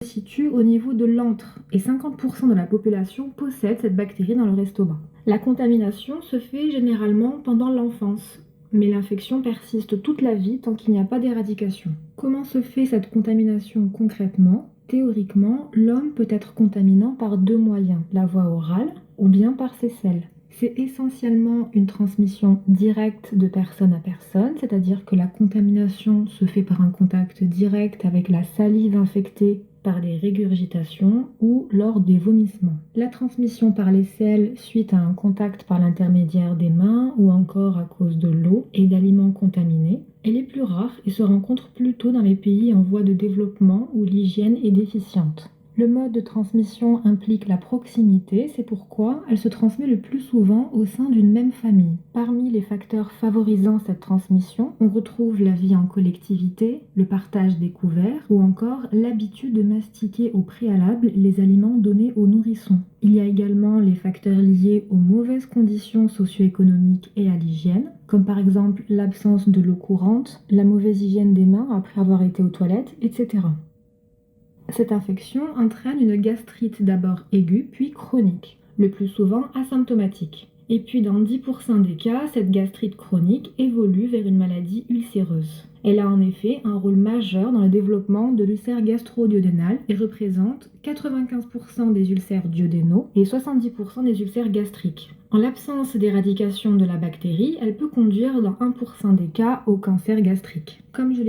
se situe au niveau de l'antre et 50% de la population possède cette bactérie dans leur estomac. La contamination se fait généralement pendant l'enfance, mais l'infection persiste toute la vie tant qu'il n'y a pas d'éradication. Comment se fait cette contamination concrètement ? Théoriquement, l'homme peut être contaminant par deux moyens, la voie orale ou bien par ses selles. C'est essentiellement une transmission directe de personne à personne, c'est-à-dire que la contamination se fait par un contact direct avec la salive infectée par des régurgitations ou lors des vomissements. La transmission par les selles suite à un contact par l'intermédiaire des mains ou encore à cause de l'eau et d'aliments contaminés, elle est plus rare et se rencontre plutôt dans les pays en voie de développement où l'hygiène est déficiente. Le mode de transmission implique la proximité, c'est pourquoi elle se transmet le plus souvent au sein d'une même famille. Parmi les facteurs favorisant cette transmission, on retrouve la vie en collectivité, le partage des couverts ou encore l'habitude de mastiquer au préalable les aliments donnés aux nourrissons. Il y a également les facteurs liés aux mauvaises conditions socio-économiques et à l'hygiène, comme par exemple l'absence de l'eau courante, la mauvaise hygiène des mains après avoir été aux toilettes, etc. Cette infection entraîne une gastrite d'abord aiguë puis chronique, le plus souvent asymptomatique. Et puis dans 10% des cas, cette gastrite chronique évolue vers une maladie ulcéreuse. Elle a en effet un rôle majeur dans le développement de l'ulcère gastro-duodénal et représente 95% des ulcères duodénaux et 70% des ulcères gastriques. En l'absence d'éradication de la bactérie, elle peut conduire dans 1% des cas au cancer gastrique. Comme je l'ai